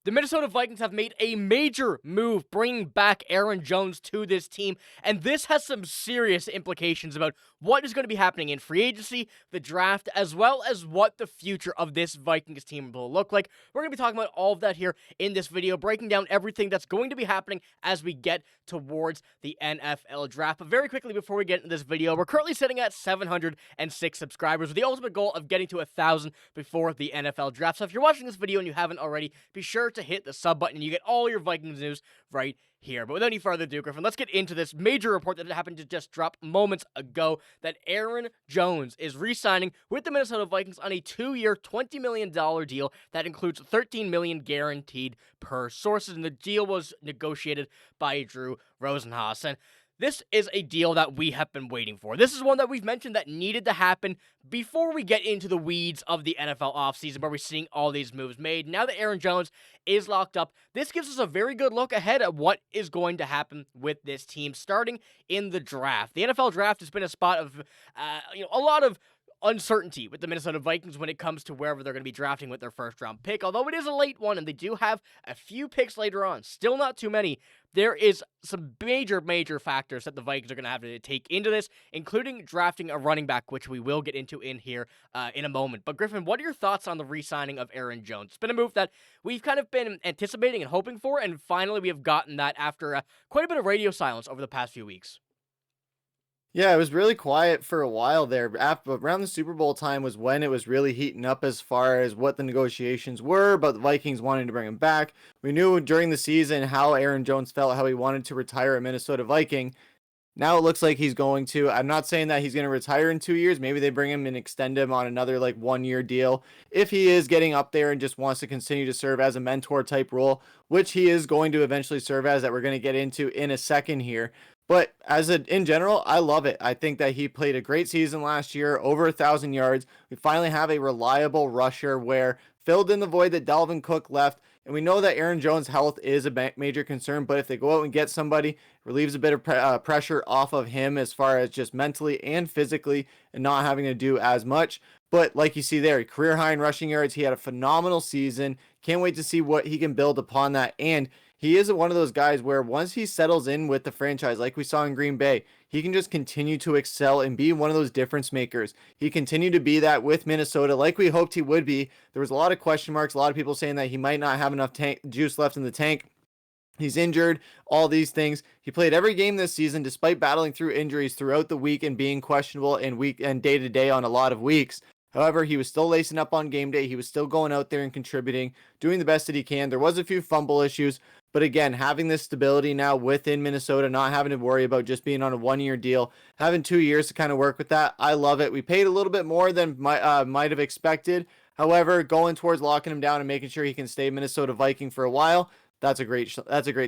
The Minnesota Vikings have made a major move bringing back Aaron Jones to this team, and this has some serious implications about what is going to be happening in free agency, the draft, as well as what the future of this Vikings team will look like. We're going to be talking about all of that here in this video, breaking down everything that's going to be happening as we get towards the NFL draft. But very quickly before we get into this video, we're currently sitting at 706 subscribers with the ultimate goal of getting to 1,000 before the NFL draft. So if you're watching this video and you haven't already, be sure to hit the sub button and you get all your Vikings news right here. But without any further ado, Griffen, let's get into this major report that happened to just drop moments ago that Aaron Jones is re-signing with the Minnesota Vikings on a 2-year, $20 million deal that includes $13 million guaranteed per sources, and the deal was negotiated by Drew Rosenhaus. And this is a deal that we have been waiting for. This is one that we've mentioned that needed to happen before we get into the weeds of the NFL offseason where we're seeing all these moves made. Now that Aaron Jones is locked up, this gives us a very good look ahead at what is going to happen with this team starting in the draft. The NFL draft has been a spot of a lot of uncertainty with the Minnesota Vikings when it comes to wherever they're going to be drafting with their first round pick. Although it is a late one and they do have a few picks later on, still not too many, there is some major factors that the Vikings are going to have to take into this, including drafting a running back, which we will get into in here in a moment. But Griffen, what are your thoughts on the re-signing of Aaron Jones? It's been a move that we've kind of been anticipating and hoping for, and finally we have gotten that after quite a bit of radio silence over the past few weeks. Yeah, it was really quiet for a while there. Around the Super Bowl time was when it was really heating up as far as what the negotiations were, but the Vikings wanted to bring him back. We knew during the season how Aaron Jones felt, how he wanted to retire a Minnesota Viking. Now it looks like he's going to. I'm not saying that he's going to retire in 2 years. Maybe they bring him and extend him on another 1-year deal. If he is getting up there and just wants to continue to serve as a mentor type role, which he is going to eventually serve as, that we're going to get into in a second here. But in general, I love it. I think that he played a great season last year, over 1,000 yards. We finally have a reliable rusher where filled in the void that Dalvin Cook left. And we know that Aaron Jones' health is a major concern, but if they go out and get somebody, it relieves a bit of pressure off of him as far as just mentally and physically and not having to do as much. But like you see there, career high in rushing yards. He had a phenomenal season. Can't wait to see what he can build upon that. And he is one of those guys where once he settles in with the franchise, like we saw in Green Bay, he can just continue to excel and be one of those difference makers. He continued to be that with Minnesota like we hoped he would be. There was a lot of question marks, a lot of people saying that he might not have enough juice left in the tank. He's injured, all these things. He played every game this season despite battling through injuries throughout the week and being questionable and day to day on a lot of weeks. However, he was still lacing up on game day. He was still going out there and contributing, doing the best that he can. There was a few fumble issues, but again, having this stability now within Minnesota, not having to worry about just being on a 1-year deal, having 2 years to kind of work with that, I love it. We paid a little bit more than might have expected. However, going towards locking him down and making sure he can stay Minnesota Viking for a while, that's a great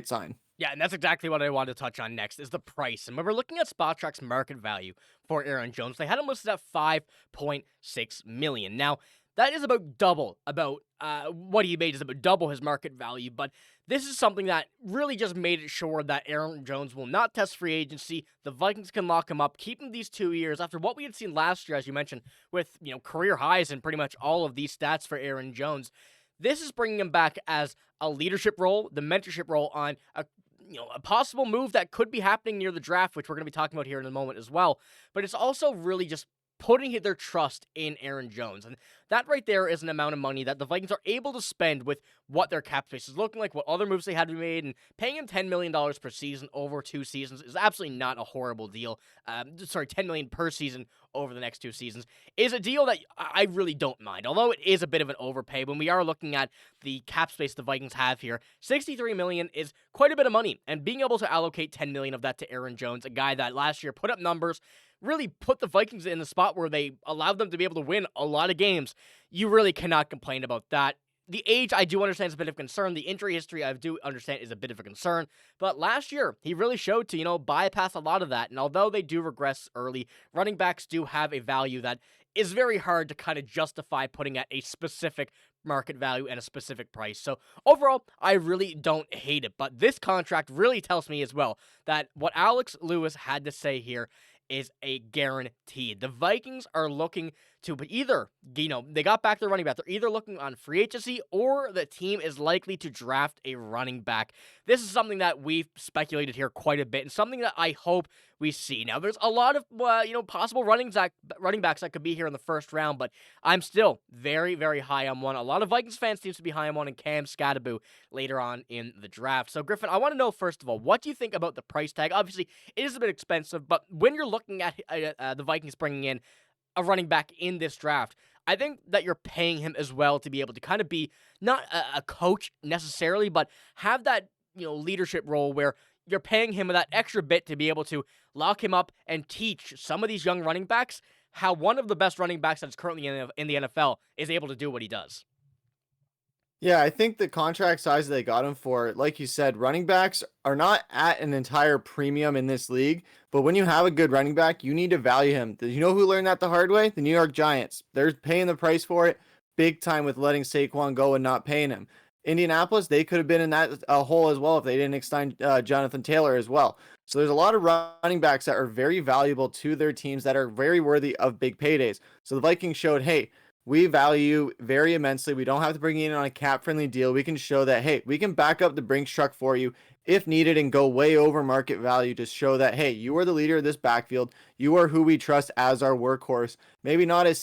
sign. Yeah, and that's exactly what I wanted to touch on next, is the price. And when we're looking at SpotTrack's market value for Aaron Jones, they had him listed at $5.6 million. Now, that is about double what he made is about double his market value, but this is something that really just made it sure that Aaron Jones will not test free agency. The Vikings can lock him up, keep him these 2 years after what we had seen last year, as you mentioned, with career highs in pretty much all of these stats for Aaron Jones. This is bringing him back as a leadership role, the mentorship role on a possible move that could be happening near the draft, which we're going to be talking about here in a moment as well. But it's also really just putting their trust in Aaron Jones. And that right there is an amount of money that the Vikings are able to spend with what their cap space is looking like, what other moves they had to be made, and paying him $10 million per season over 2 seasons is absolutely not a horrible deal. $10 million per season over the next 2 seasons is a deal that I really don't mind, although it is a bit of an overpay. When we are looking at the cap space the Vikings have here, $63 million is quite a bit of money, and being able to allocate $10 million of that to Aaron Jones, a guy that last year put up numbers, really put the Vikings in the spot where they allowed them to be able to win a lot of games, you really cannot complain about that. The age, I do understand, is a bit of a concern. The injury history, I do understand, is a bit of a concern. But last year, he really showed to, bypass a lot of that. And although they do regress early, running backs do have a value that is very hard to kind of justify putting at a specific market value and a specific price. So overall, I really don't hate it. But this contract really tells me as well that what Alex Lewis had to say here is a guarantee. The Vikings are looking to either, they got back their running back. They're either looking on free agency or the team is likely to draft a running back. This is something that we've speculated here quite a bit and something that I hope we see. Now, there's a lot of, possible running backs that could be here in the first round, but I'm still very, very high on one. A lot of Vikings fans seems to be high on one, and Cam Scadaboo later on in the draft. So, Griffen, I want to know, first of all, what do you think about the price tag? Obviously, it is a bit expensive, but when you're looking at the Vikings bringing in a running back in this draft, I think that you're paying him as well to be able to kind of be not a coach necessarily, but have that leadership role where you're paying him that extra bit to be able to lock him up and teach some of these young running backs how one of the best running backs that's currently in the NFL is able to do what he does. Yeah, I think the contract size that they got him for, like you said, running backs are not at an entire premium in this league. But when you have a good running back, you need to value him. You know who learned that the hard way? The New York Giants. They're paying the price for it big time with letting Saquon go and not paying him. Indianapolis, they could have been in that hole as well if they didn't extend Jonathan Taylor as well. So there's a lot of running backs that are very valuable to their teams that are very worthy of big paydays. So the Vikings showed, hey, we value very immensely. We don't have to bring you in on a cap-friendly deal. We can show that, hey, we can back up the Brinks truck for you if needed and go way over market value to show that, hey, you are the leader of this backfield. You are who we trust as our workhorse. Maybe not as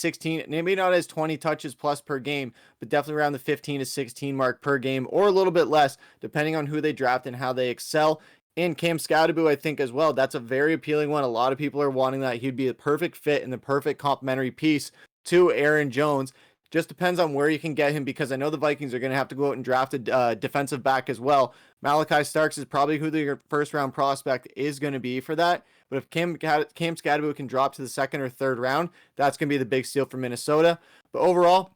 20 touches plus per game, but definitely around the 15 to 16 mark per game or a little bit less, depending on who they draft and how they excel. And Cam Scadaboo, I think as well, that's a very appealing one. A lot of people are wanting that. He'd be a perfect fit and the perfect complementary piece to Aaron Jones. Just depends on where you can get him, because I know the Vikings are going to have to go out and draft a defensive back as well. Malachi Starks is probably who their first round prospect is going to be for that. But if Cam Scadaboo can drop to the second or third round, that's going to be the big steal for Minnesota. But overall,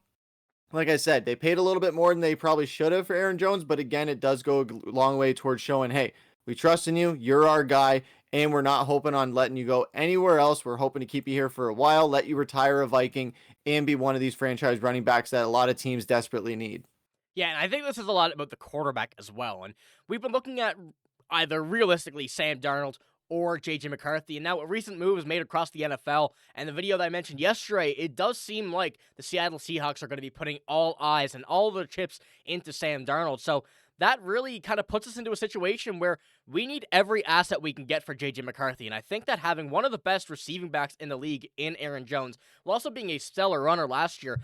like I said, they paid a little bit more than they probably should have for Aaron Jones. But again, it does go a long way towards showing, hey, we trust in you. You're our guy. And we're not hoping on letting you go anywhere else. We're hoping to keep you here for a while, let you retire a Viking, and be one of these franchise running backs that a lot of teams desperately need. Yeah, and I think this is a lot about the quarterback as well. And we've been looking at either realistically Sam Darnold or J.J. McCarthy. And now a recent move is made across the NFL. And the video that I mentioned yesterday, it does seem like the Seattle Seahawks are going to be putting all eyes and all their chips into Sam Darnold. So that really kind of puts us into a situation where we need every asset we can get for J.J. McCarthy. And I think that having one of the best receiving backs in the league in Aaron Jones, while also being a stellar runner last year,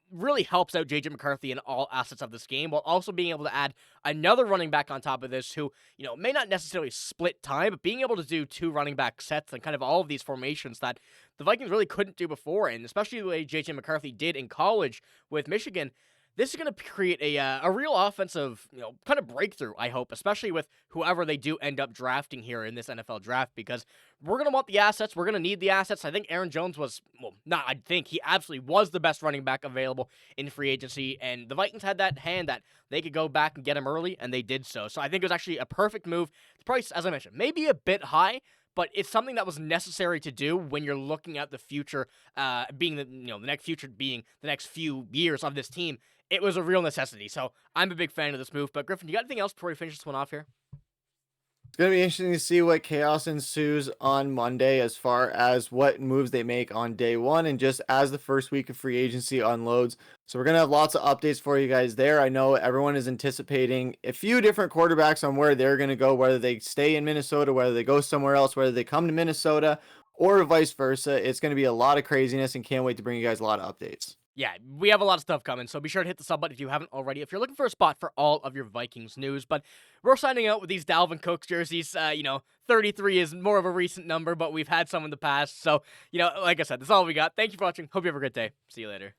really helps out J.J. McCarthy in all assets of this game, while also being able to add another running back on top of this who, may not necessarily split time, but being able to do two running back sets and kind of all of these formations that the Vikings really couldn't do before, and especially the way J.J. McCarthy did in college with Michigan. This is going to create a real offensive, kind of breakthrough, I hope, especially with whoever they do end up drafting here in this NFL draft, because we're going to want the assets. We're going to need the assets. I think Aaron Jones he absolutely was the best running back available in free agency, and the Vikings had that hand that they could go back and get him early, and they did so. So I think it was actually a perfect move. The price, as I mentioned, may be a bit high, but it's something that was necessary to do when you're looking at the future, being the next few years of this team. It was a real necessity. So I'm a big fan of this move. But Griffen, you got anything else before we finish this one off here? It's going to be interesting to see what chaos ensues on Monday as far as what moves they make on day one and just as the first week of free agency unloads. So we're going to have lots of updates for you guys there. I know everyone is anticipating a few different quarterbacks on where they're going to go, whether they stay in Minnesota, whether they go somewhere else, whether they come to Minnesota, or vice versa. It's going to be a lot of craziness, and can't wait to bring you guys a lot of updates. Yeah, we have a lot of stuff coming, so be sure to hit the sub button if you haven't already, if you're looking for a spot for all of your Vikings news. But we're signing out with these Dalvin Cook jerseys. 33 is more of a recent number, but we've had some in the past. So, like I said, that's all we got. Thank you for watching. Hope you have a great day. See you later.